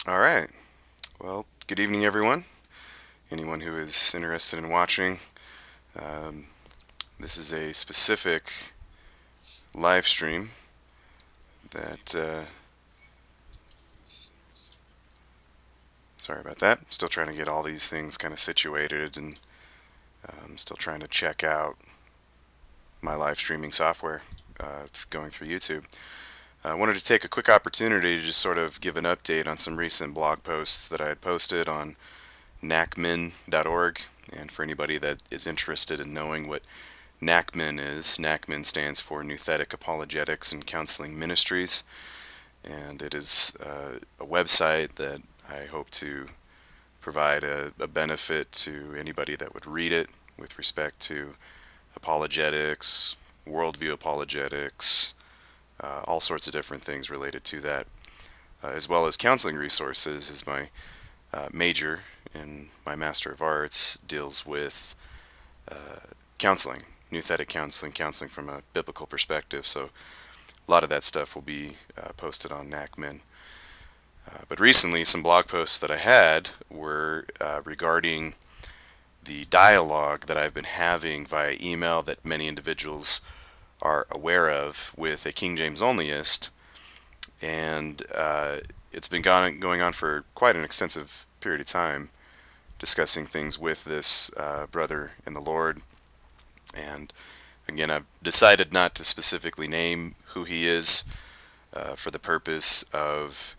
All right. Well, good evening, everyone. Anyone who is interested in watching, um, this is a specific live stream that. Sorry about that. Still trying to get all these things kind of situated, and still trying to check out my live streaming software going through YouTube. I wanted to take a quick opportunity to just sort of give an update on some recent blog posts that I had posted on nacmin.org. And for anybody that is interested in knowing what NACMIN is, NACMIN stands for Nouthetic Apologetics and Counseling Ministries, and it is a website that I hope to provide a benefit to anybody that would read it with respect to apologetics, worldview apologetics, all sorts of different things related to that, as well as counseling resources. Is my major in my Master of Arts deals with counseling, nouthetic counseling, counseling from a biblical perspective. So a lot of that stuff will be posted on NACMIN. But recently, some blog posts that I had were regarding the dialogue that I've been having via email that many individuals are aware of with a King James onlyist, and it's been going on for quite an extensive period of time, discussing things with this brother in the Lord. And again, I've decided not to specifically name who he is for the purpose of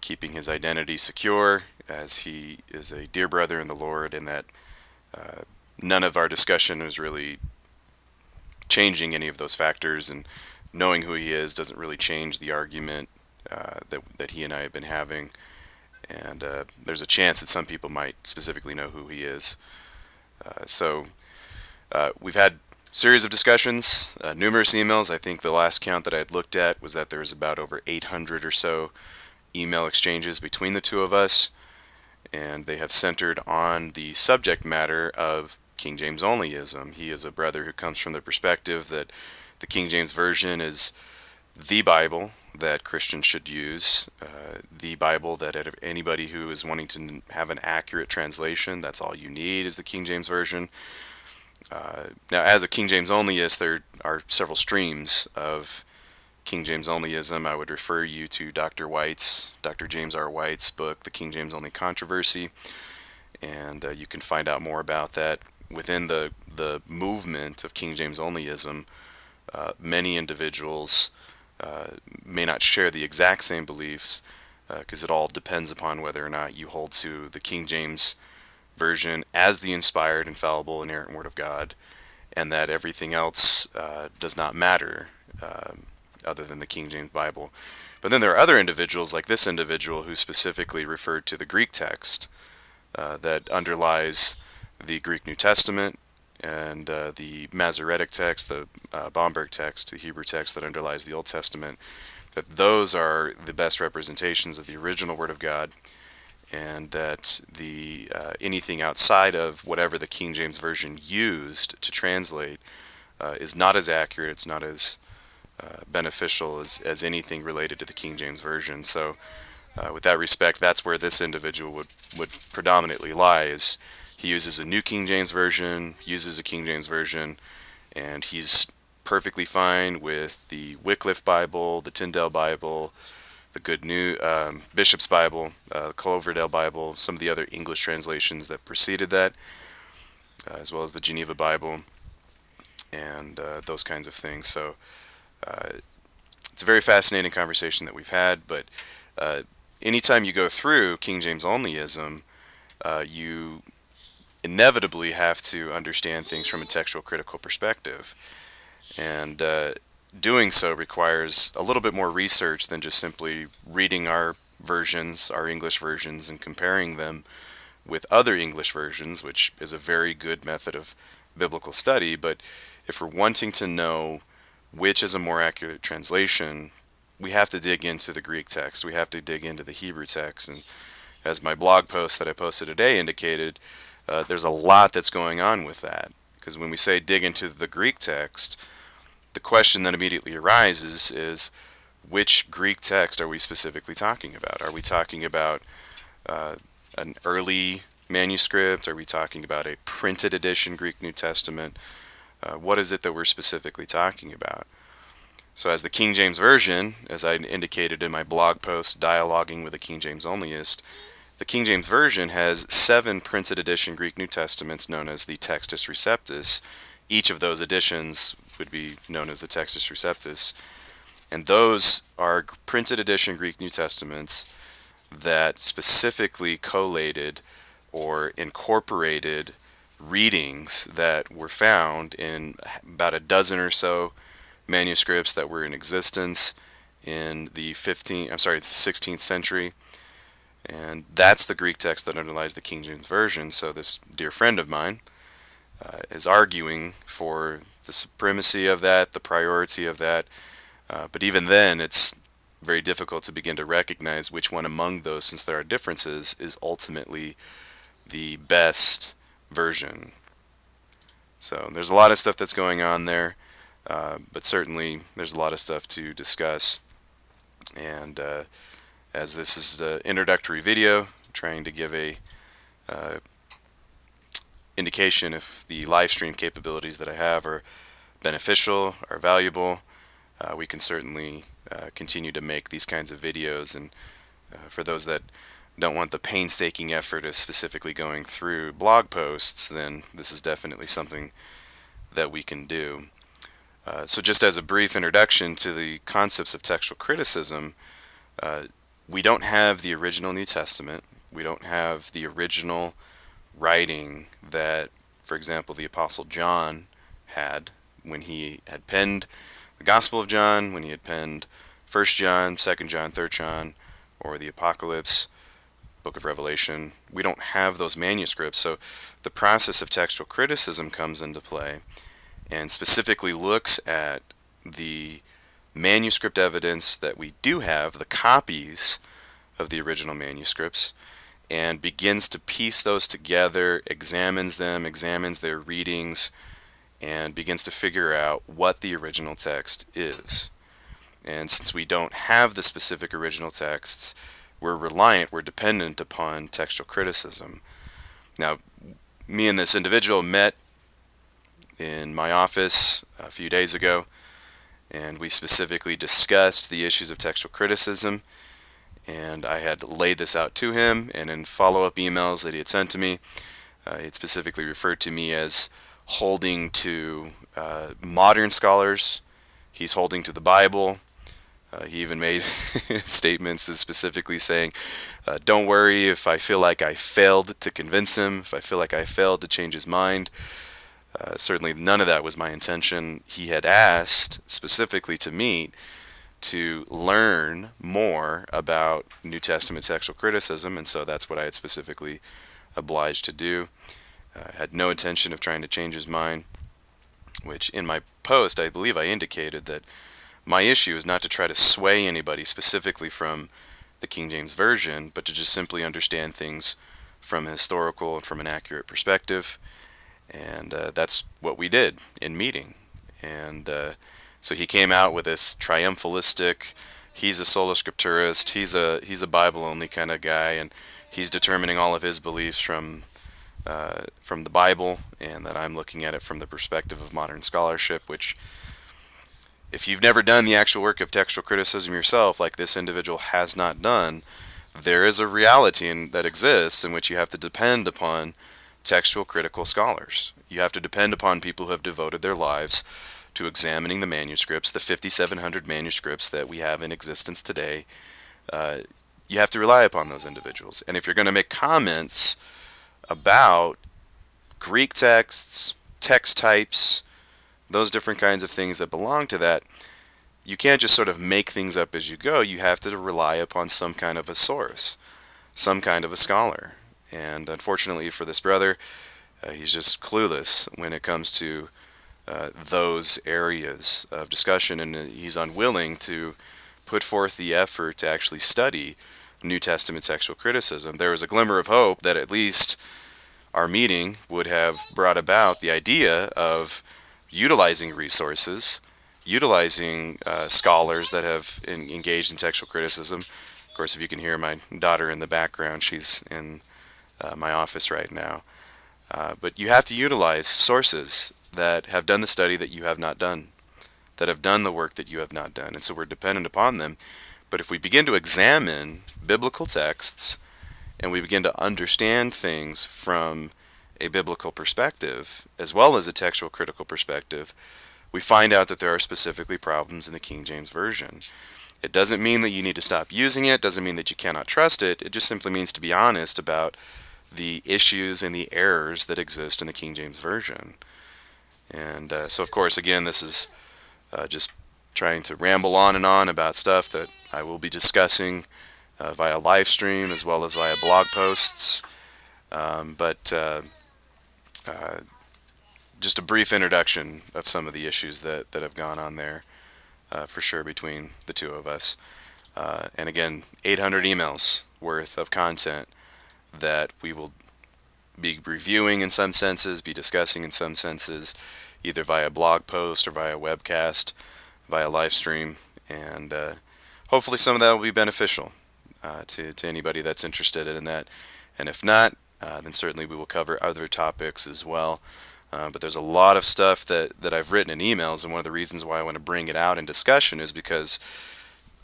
keeping his identity secure, as he is a dear brother in the Lord, and that none of our discussion is really changing any of those factors, and knowing who he is doesn't really change the argument that he and I have been having. And there's a chance that some people might specifically know who he is. So we've had series of discussions, numerous emails. I think the last count that I had looked at was that there was about over 800 or so email exchanges between the two of us, and they have centered on the subject matter of King James onlyism. He is a brother who comes from the perspective that the King James Version is the Bible that Christians should use, the Bible that anybody who is wanting to have an accurate translation, that's all you need is the King James Version. Now, as a King James onlyist, there are several streams of King James onlyism. I would refer you to Dr. James R. White's book, The King James Only Controversy, and you can find out more about that. Within the movement of King James onlyism, many individuals may not share the exact same beliefs, because it all depends upon whether or not you hold to the King James Version as the inspired, infallible, inerrant Word of God, and that everything else does not matter other than the King James Bible. But then there are other individuals, like this individual, who specifically referred to the Greek text that underlies the Greek New Testament, and the Masoretic text, the Bomberg text, the Hebrew text that underlies the Old Testament, that those are the best representations of the original Word of God, and that the anything outside of whatever the King James Version used to translate is not as accurate, it's not as beneficial as anything related to the King James Version. So with that respect, that's where this individual would predominantly lie, is he uses a New King James Version, uses a King James Version, and he's perfectly fine with the Wycliffe Bible, the Tyndale Bible, the Good New Bishop's Bible, the Cloverdale Bible, some of the other English translations that preceded that, as well as the Geneva Bible, and those kinds of things. So it's a very fascinating conversation that we've had, but anytime you go through King James onlyism, you inevitably have to understand things from a textual critical perspective, and doing so requires a little bit more research than just simply reading our versions, our English versions, and comparing them with other English versions, which is a very good method of biblical study. But if we're wanting to know which is a more accurate translation, we have to dig into the Greek text, we have to dig into the Hebrew text, and as my blog post that I posted today indicated, there's a lot that's going on with that. Because when we say dig into the Greek text, the question that immediately arises is, which Greek text are we specifically talking about? Are we talking about an early manuscript? Are we talking about a printed edition Greek New Testament? What is it that we're specifically talking about? So as the King James Version, as I indicated in my blog post, Dialoguing with a King James Onlyist, the King James Version has 7 printed edition Greek New Testaments known as the Textus Receptus. Each of those editions would be known as the Textus Receptus. And those are printed edition Greek New Testaments that specifically collated or incorporated readings that were found in about a dozen or so manuscripts that were in existence in the 16th century. And that's the Greek text that underlies the King James Version. So this dear friend of mine is arguing for the supremacy of that, the priority of that. But even then, it's very difficult to begin to recognize which one among those, since there are differences, is ultimately the best version. So there's a lot of stuff that's going on there, but certainly there's a lot of stuff to discuss. And as this is the introductory video, trying to give a indication if the live stream capabilities that I have are beneficial, are valuable. We can certainly continue to make these kinds of videos, and for those that don't want the painstaking effort of specifically going through blog posts, then this is definitely something that we can do. So just as a brief introduction to the concepts of textual criticism, we don't have the original New Testament. We don't have the original writing that, for example, the Apostle John had when he had penned the Gospel of John, when he had penned 1 John, 2 John, 3 John, or the Apocalypse, Book of Revelation. We don't have those manuscripts, so the process of textual criticism comes into play and specifically looks at the manuscript evidence that we do have, the copies of the original manuscripts, and begins to piece those together, examines them, examines their readings, and begins to figure out what the original text is. And since we don't have the specific original texts, we're dependent upon textual criticism. Now, me and this individual met in my office a few days ago, and we specifically discussed the issues of textual criticism, and I had laid this out to him, and in follow-up emails that he had sent to me, he had specifically referred to me as holding to modern scholars. He's holding to the Bible. He even made statements specifically saying, don't worry if I feel like I failed to convince him, if I feel like I failed to change his mind. Certainly none of that was my intention. He had asked specifically to meet to learn more about New Testament textual criticism, and so that's what I had specifically obliged to do. Had no intention of trying to change his mind, which in my post I believe I indicated that my issue is not to try to sway anybody specifically from the King James Version, but to just simply understand things from a historical and from an accurate perspective. And that's what we did in meeting. And so he came out with this triumphalistic, he's a sola scripturist, he's a Bible-only kind of guy, and he's determining all of his beliefs from the Bible, and that I'm looking at it from the perspective of modern scholarship, which, if you've never done the actual work of textual criticism yourself, like this individual has not done, there is a reality that exists in which you have to depend upon textual critical scholars. You have to depend upon people who have devoted their lives to examining the manuscripts, the 5,700 manuscripts that we have in existence today. You have to rely upon those individuals. And if you're going to make comments about Greek texts, text types, those different kinds of things that belong to that, you can't just sort of make things up as you go. You have to rely upon some kind of a source, some kind of a scholar. And unfortunately for this brother, he's just clueless when it comes to those areas of discussion, and he's unwilling to put forth the effort to actually study New Testament textual criticism. There was a glimmer of hope that at least our meeting would have brought about the idea of utilizing resources utilizing scholars that have engaged in textual criticism. Of course, if you can hear my daughter in the background, she's in my office right now. But you have to utilize sources that have done the study that you have not done, that have done the work that you have not done. And so we're dependent upon them. But if we begin to examine biblical texts and we begin to understand things from a biblical perspective, as well as a textual critical perspective, we find out that there are specifically problems in the King James Version. It doesn't mean that you need to stop using it, doesn't mean that you cannot trust it, it just simply means to be honest about the issues and the errors that exist in the King James Version. And so of course, again, this is just trying to ramble on and on about stuff that I will be discussing via live stream as well as via blog posts. Just a brief introduction of some of the issues that have gone on there for sure between the two of us. And again, 800 emails worth of content that we will be reviewing in some senses, be discussing in some senses, either via blog post or via webcast, via live stream, and hopefully some of that will be beneficial to anybody that's interested in that. And if not, then certainly we will cover other topics as well. But there's a lot of stuff that I've written in emails, and one of the reasons why I want to bring it out in discussion is because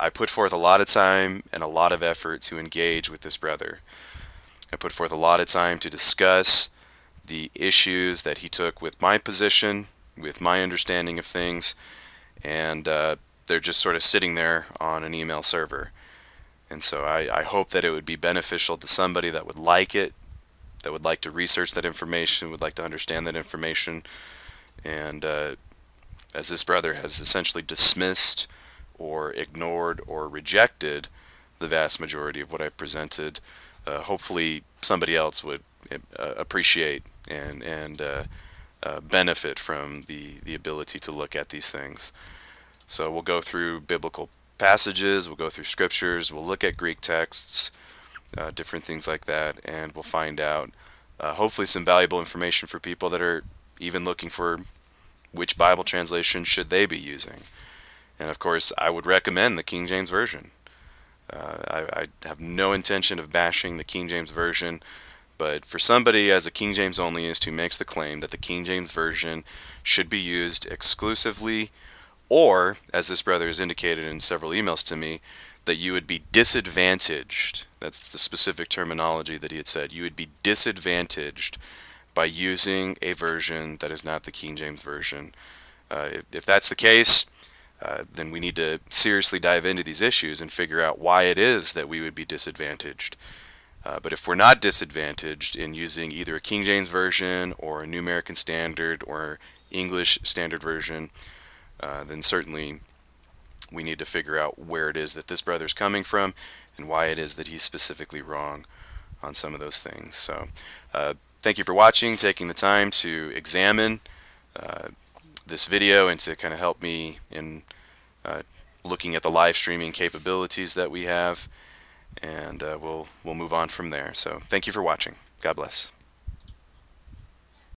I put forth a lot of time and a lot of effort to engage with this brother. I put forth a lot of time to discuss the issues that he took with my position, with my understanding of things, and they're just sort of sitting there on an email server. And so I hope that it would be beneficial to somebody that would like it, that would like to research that information, would like to understand that information. And as this brother has essentially dismissed or ignored or rejected the vast majority of what I've presented, hopefully somebody else would appreciate and benefit from the ability to look at these things. So we'll go through biblical passages, we'll go through scriptures, we'll look at Greek texts, different things like that, and we'll find out hopefully some valuable information for people that are even looking for which Bible translation should they be using. And of course, I would recommend the King James Version. I have no intention of bashing the King James Version, but for somebody as a King James onlyist who makes the claim that the King James Version should be used exclusively, or, as this brother has indicated in several emails to me, that you would be disadvantaged, that's the specific terminology that he had said, you would be disadvantaged by using a version that is not the King James Version. If that's the case, then we need to seriously dive into these issues and figure out why it is that we would be disadvantaged. But if we're not disadvantaged in using either a King James Version or a New American Standard or English Standard Version, then certainly we need to figure out where it is that this brother's coming from and why it is that he's specifically wrong on some of those things. So thank you for watching, taking the time to examine this video and to kind of help me in looking at the live streaming capabilities that we have, and we'll move on from there. So thank you for watching. God bless.